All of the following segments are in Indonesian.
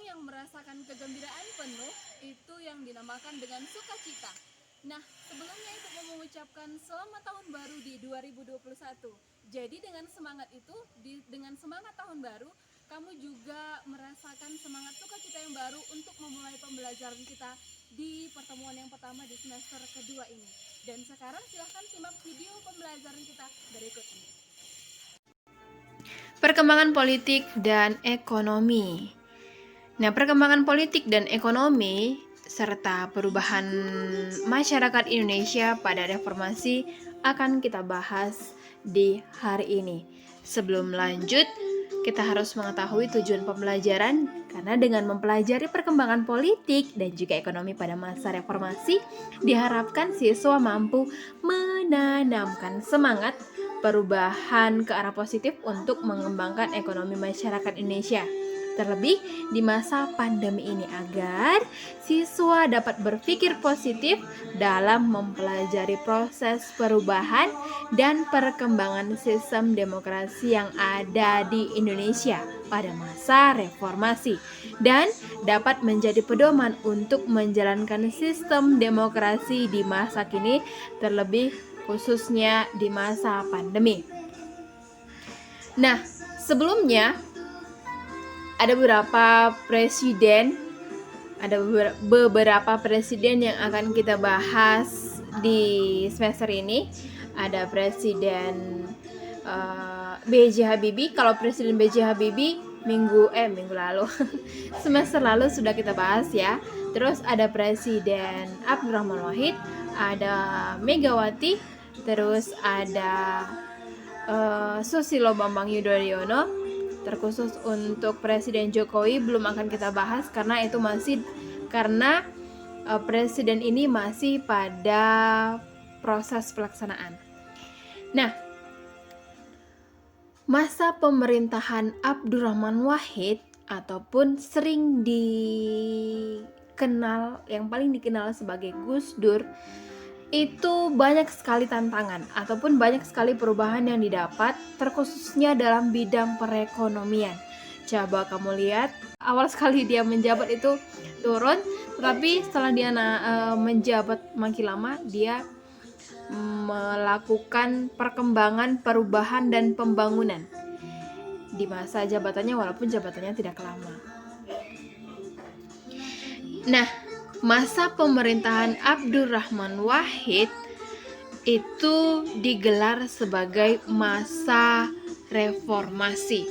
yang merasakan kegembiraan penuh itu yang dinamakan dengan sukacita. Nah, sebelumnya itu mau mengucapkan selamat tahun baru di 2021. Jadi dengan semangat itu, dengan semangat tahun baru, kamu juga merasakan semangat sukacita yang baru untuk memulai pembelajaran kita di pertemuan yang pertama di semester kedua ini. Dan sekarang silahkan simak video pembelajaran kita berikut ini. Perkembangan politik dan ekonomi. Nah, perkembangan politik dan ekonomi serta perubahan masyarakat Indonesia pada reformasi akan kita bahas di hari ini. Sebelum lanjut, kita harus mengetahui tujuan pembelajaran karena dengan mempelajari perkembangan politik dan juga ekonomi pada masa reformasi, diharapkan siswa mampu menanamkan semangat perubahan ke arah positif untuk mengembangkan ekonomi masyarakat Indonesia. Terlebih di masa pandemi ini agar siswa dapat berpikir positif dalam mempelajari proses perubahan dan perkembangan sistem demokrasi yang ada di Indonesia pada masa reformasi dan dapat menjadi pedoman untuk menjalankan sistem demokrasi di masa kini, terlebih khususnya di masa pandemi. Nah, sebelumnya ada beberapa presiden yang akan kita bahas di semester ini. Ada Presiden B.J. Habibie. Kalau Presiden B.J. Habibie minggu lalu semester lalu sudah kita bahas ya. Terus ada Presiden Abdurrahman Wahid, ada Megawati, terus ada Susilo Bambang Yudhoyono. Terkhusus untuk Presiden Jokowi belum akan kita bahas karena itu masih presiden ini masih pada proses pelaksanaan. Nah, masa pemerintahan Abdurrahman Wahid ataupun yang paling dikenal sebagai Gus Dur, itu banyak sekali tantangan ataupun banyak sekali perubahan yang didapat, terkhususnya dalam bidang perekonomian. Coba kamu lihat, awal sekali dia menjabat itu turun, tetapi setelah dia menjabat makin lama, dia melakukan perkembangan, perubahan, dan pembangunan di masa jabatannya walaupun jabatannya tidak lama. Nah, masa pemerintahan Abdurrahman Wahid itu digelar sebagai masa reformasi.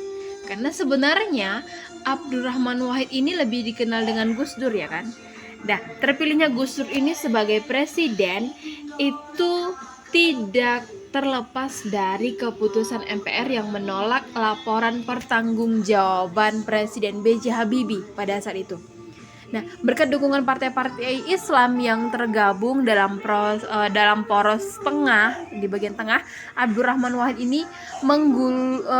Karena sebenarnya Abdurrahman Wahid ini lebih dikenal dengan Gus Dur ya kan. Nah, terpilihnya Gus Dur ini sebagai presiden itu tidak terlepas dari keputusan MPR yang menolak laporan pertanggungjawaban Presiden B.J. Habibie pada saat itu. Nah, berkat dukungan partai-partai Islam yang tergabung dalam poros tengah, di bagian tengah, Abdurrahman Wahid ini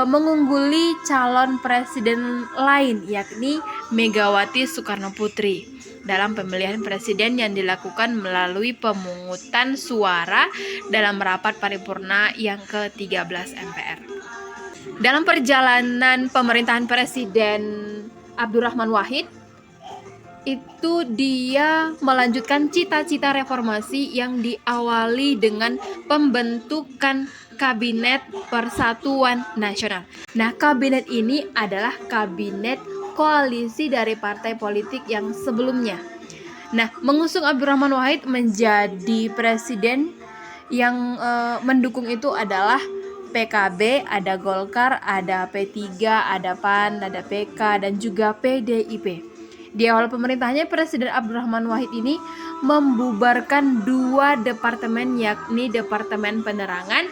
mengungguli calon presiden lain, yakni Megawati Soekarno Putri, dalam pemilihan presiden yang dilakukan melalui pemungutan suara dalam rapat paripurna yang ke-13 MPR. Dalam perjalanan pemerintahan Presiden Abdurrahman Wahid, itu dia melanjutkan cita-cita reformasi yang diawali dengan pembentukan Kabinet Persatuan Nasional. Nah, kabinet ini adalah kabinet koalisi dari partai politik yang sebelumnya. Nah, mengusung Abdurrahman Wahid menjadi presiden yang mendukung itu adalah PKB, ada Golkar, ada P3, ada PAN, ada PK, dan juga PDIP. Di awal pemerintahannya, Presiden Abdurrahman Wahid ini membubarkan 2 departemen, yakni Departemen Penerangan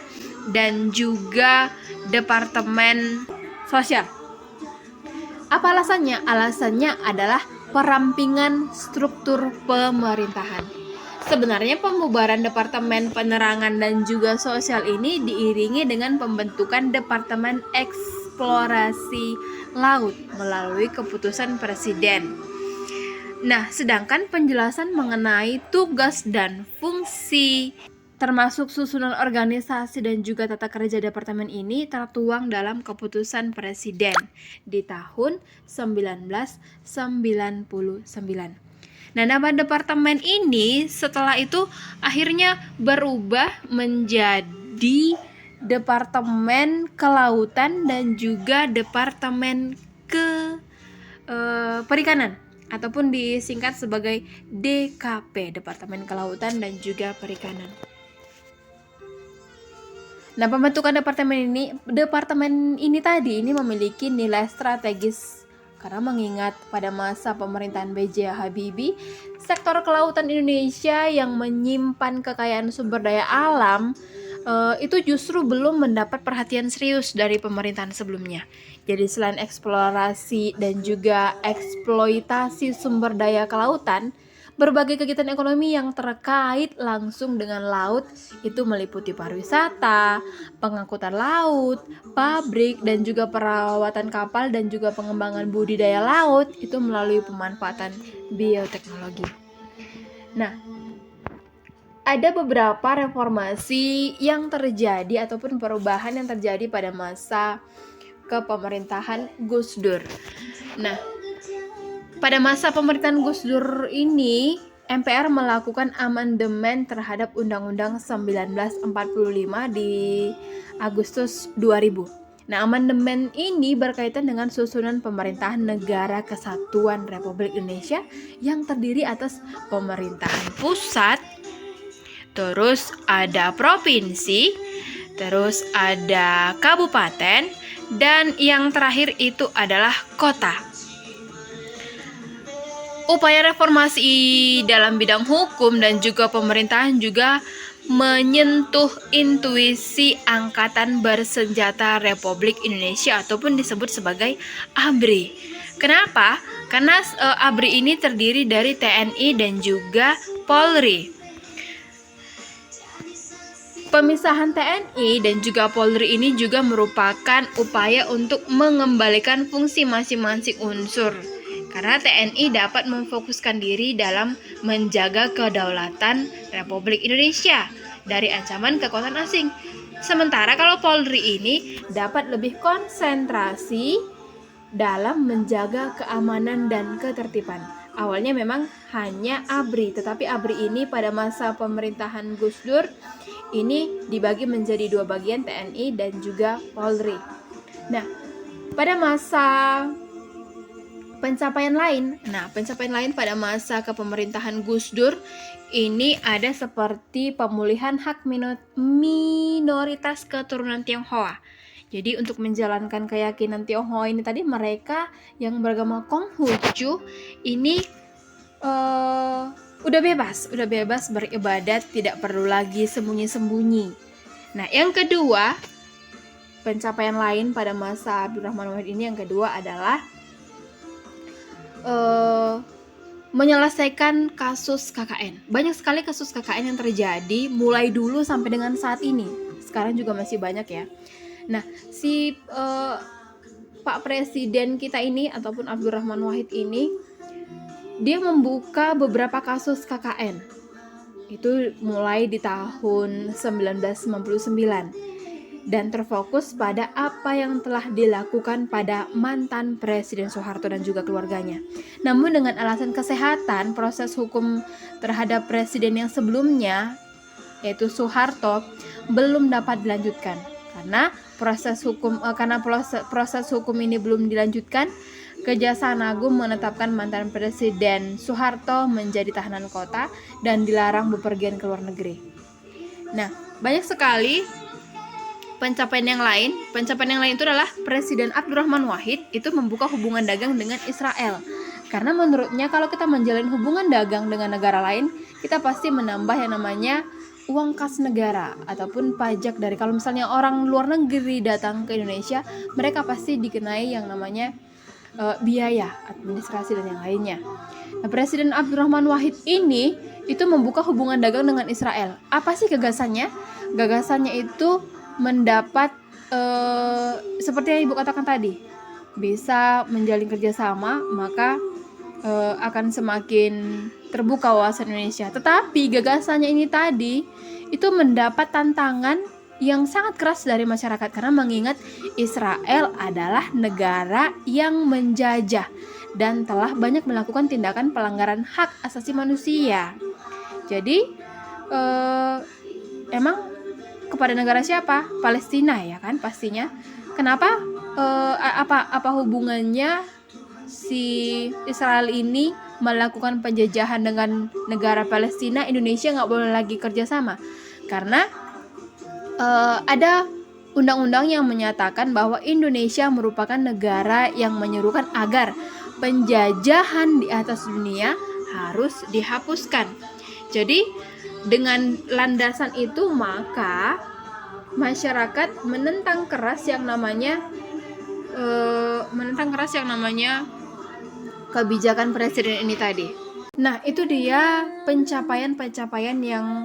dan juga Departemen Sosial. Apa alasannya? Alasannya adalah perampingan struktur pemerintahan. Sebenarnya pembubaran Departemen Penerangan dan juga Sosial ini diiringi dengan pembentukan Departemen Eksplorasi Laut melalui keputusan Presiden. Nah, sedangkan penjelasan mengenai tugas dan fungsi termasuk susunan organisasi dan juga tata kerja departemen ini tertuang dalam keputusan Presiden di tahun 1999. Nah, nama departemen ini setelah itu akhirnya berubah menjadi Departemen Kelautan dan juga Departemen Perikanan, ataupun disingkat sebagai DKP, Departemen Kelautan dan juga Perikanan. Nah, pembentukan departemen ini tadi memiliki nilai strategis karena mengingat pada masa pemerintahan B.J. Habibie, sektor kelautan Indonesia yang menyimpan kekayaan sumber daya alam itu justru belum mendapat perhatian serius dari pemerintahan sebelumnya. Jadi selain eksplorasi dan juga eksploitasi sumber daya kelautan, berbagai kegiatan ekonomi yang terkait langsung dengan laut itu meliputi pariwisata, pengangkutan laut, pabrik, dan juga perawatan kapal dan juga pengembangan budidaya laut itu melalui pemanfaatan bioteknologi. Nah, ada beberapa reformasi yang terjadi ataupun perubahan yang terjadi pada masa kepemerintahan Gus Dur. Nah, pada masa pemerintahan Gus Dur ini, MPR melakukan amandemen terhadap Undang-Undang 1945 di Agustus 2000. Nah, amandemen ini berkaitan dengan susunan pemerintahan Negara Kesatuan Republik Indonesia yang terdiri atas pemerintahan pusat, terus ada provinsi, terus ada kabupaten, dan yang terakhir itu adalah kota. Upaya reformasi dalam bidang hukum dan juga pemerintahan juga menyentuh intuisi Angkatan Bersenjata Republik Indonesia ataupun disebut sebagai ABRI. Kenapa? Karena ABRI ini terdiri dari TNI dan juga Polri. Pemisahan TNI dan juga Polri ini juga merupakan upaya untuk mengembalikan fungsi masing-masing unsur. Karena TNI dapat memfokuskan diri dalam menjaga kedaulatan Republik Indonesia dari ancaman kekuatan asing. Sementara kalau Polri ini dapat lebih konsentrasi dalam menjaga keamanan dan ketertiban. Awalnya memang hanya ABRI, tetapi ABRI ini pada masa pemerintahan Gus Dur ini dibagi menjadi dua bagian, TNI dan juga Polri. Nah, pada masa pencapaian lain pada masa kepemerintahan Gus Dur ini ada seperti pemulihan hak minoritas keturunan Tionghoa. Jadi untuk menjalankan keyakinan Tionghoa ini tadi, mereka yang beragama Konghucu ini udah bebas beribadat, tidak perlu lagi sembunyi-sembunyi. Nah, yang kedua, pencapaian lain pada masa Abdurrahman Wahid ini yang kedua adalah menyelesaikan kasus KKN. Banyak sekali kasus KKN yang terjadi mulai dulu sampai dengan saat ini. Sekarang juga masih banyak ya. Nah, si Pak Presiden kita ini ataupun Abdurrahman Wahid ini, dia membuka beberapa kasus KKN. Itu mulai di tahun 1999. Dan terfokus pada apa yang telah dilakukan pada mantan Presiden Soeharto dan juga keluarganya. Namun dengan alasan kesehatan, proses hukum terhadap presiden yang sebelumnya, yaitu Soeharto, belum dapat dilanjutkan. Karena proses hukum ini belum dilanjutkan, Kejaksaan Agung menetapkan mantan Presiden Soeharto menjadi tahanan kota dan dilarang bepergian ke luar negeri. Nah, banyak sekali pencapaian yang lain itu adalah Presiden Abdurrahman Wahid itu membuka hubungan dagang dengan Israel. Karena menurutnya kalau kita menjalin hubungan dagang dengan negara lain, kita pasti menambah yang namanya uang kas negara ataupun pajak dari, kalau misalnya orang luar negeri datang ke Indonesia, mereka pasti dikenai yang namanya biaya administrasi dan yang lainnya. Nah, Presiden Abdurrahman Wahid ini itu membuka hubungan dagang dengan Israel. Apa sih gagasannya? Gagasannya itu mendapat seperti yang Ibu katakan tadi, bisa menjalin kerjasama, maka akan semakin terbuka wawasan Indonesia. Tetapi gagasannya ini tadi itu mendapat tantangan yang sangat keras dari masyarakat karena mengingat Israel adalah negara yang menjajah dan telah banyak melakukan tindakan pelanggaran hak asasi manusia. Jadi emang kepada negara siapa? Palestina ya kan pastinya. Kenapa? Apa hubungannya si Israel ini melakukan penjajahan dengan negara Palestina? Indonesia nggak boleh lagi kerjasama karena ada undang-undang yang menyatakan bahwa Indonesia merupakan negara yang menyerukan agar penjajahan di atas dunia harus dihapuskan. Jadi dengan landasan itu maka masyarakat menentang keras yang namanya kebijakan presiden ini tadi. Nah, itu dia pencapaian yang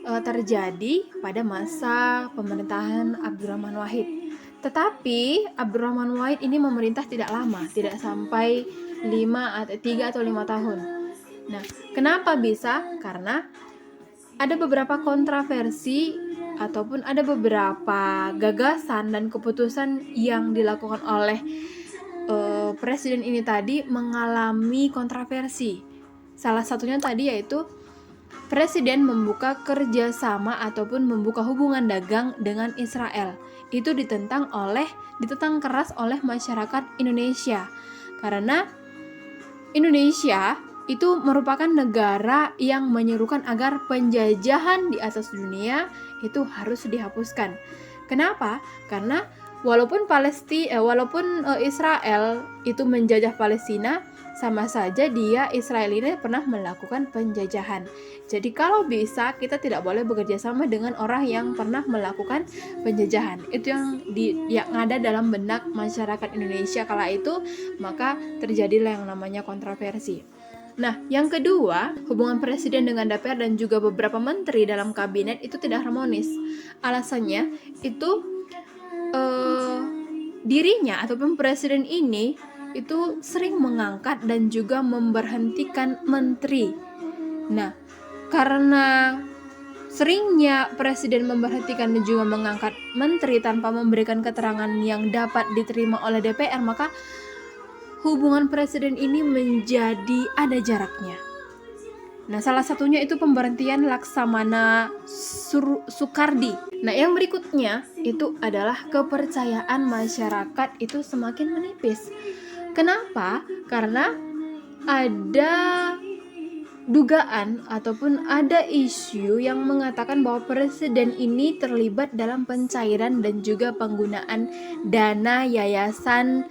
terjadi pada masa pemerintahan Abdurrahman Wahid. Tetapi Abdurrahman Wahid ini memerintah tidak lama, tidak sampai 3 atau 5 tahun. Nah, kenapa bisa? Karena ada beberapa kontroversi ataupun ada beberapa gagasan dan keputusan yang dilakukan oleh presiden ini tadi mengalami kontroversi. Salah satunya tadi yaitu presiden membuka kerjasama ataupun membuka hubungan dagang dengan Israel. Itu ditentang keras oleh masyarakat Indonesia karena Indonesia itu merupakan negara yang menyerukan agar penjajahan di atas dunia itu harus dihapuskan. Kenapa? Karena walaupun Israel itu menjajah Palestina, sama saja Israel ini pernah melakukan penjajahan. Jadi kalau bisa kita tidak boleh bekerja sama dengan orang yang pernah melakukan penjajahan. Itu yang ada dalam benak masyarakat Indonesia kala itu, maka terjadilah yang namanya kontroversi. Nah, yang kedua, hubungan presiden dengan DPR dan juga beberapa menteri dalam kabinet itu tidak harmonis. Alasannya itu dirinya ataupun presiden ini itu sering mengangkat dan juga memberhentikan menteri. Nah, karena seringnya presiden memberhentikan dan juga mengangkat menteri tanpa memberikan keterangan yang dapat diterima oleh DPR, maka hubungan presiden ini menjadi ada jaraknya. Nah, salah satunya itu pemberhentian Laksamana Soekardi. Nah, yang berikutnya itu adalah kepercayaan masyarakat itu semakin menipis. Kenapa? Karena ada dugaan ataupun ada isu yang mengatakan bahwa presiden ini terlibat dalam pencairan dan juga penggunaan dana yayasan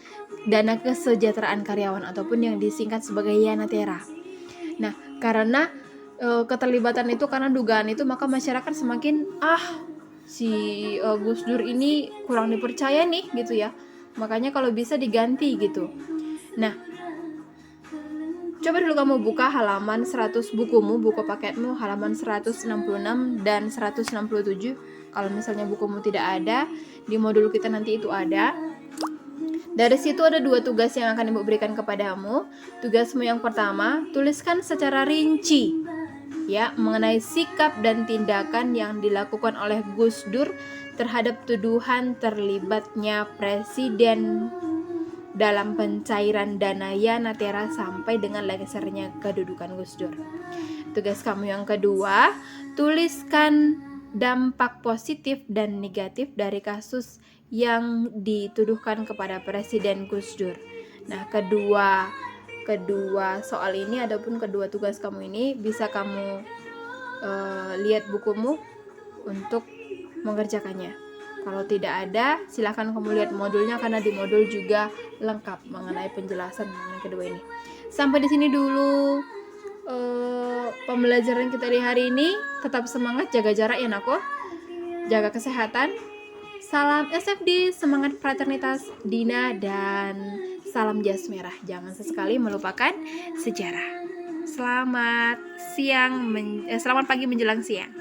dana kesejahteraan karyawan ataupun yang disingkat sebagai Yanatera. Nah, karena keterlibatan itu, karena dugaan itu, maka masyarakat semakin si Gus Dur ini kurang dipercaya nih gitu ya. Makanya kalau bisa diganti gitu. Nah, coba dulu kamu buka halaman 100 buku paketmu halaman 166 dan 167. Kalau misalnya bukumu tidak ada, di modul kita nanti itu ada. Dari situ ada 2 tugas yang akan Ibu berikan kepadamu. Tugasmu yang pertama, tuliskan secara rinci ya mengenai sikap dan tindakan yang dilakukan oleh Gus Dur terhadap tuduhan terlibatnya presiden dalam pencairan dana Yanatera sampai dengan lengsernya kedudukan Gus Dur. Tugas kamu yang kedua, tuliskan dampak positif dan negatif dari kasus yang dituduhkan kepada Presiden Gus Dur. Nah, kedua soal ini ataupun kedua tugas kamu ini bisa kamu lihat bukumu untuk mengerjakannya. Kalau tidak ada, silakan kamu lihat modulnya karena di modul juga lengkap mengenai penjelasan mengenai kedua ini. Sampai di sini dulu pembelajaran kita di hari ini. Tetap semangat, jaga jarak ya Nako. Jaga kesehatan. Salam SFD, semangat fraternitas Dina, dan salam jas merah. Jangan sesekali melupakan sejarah. Selamat pagi menjelang siang.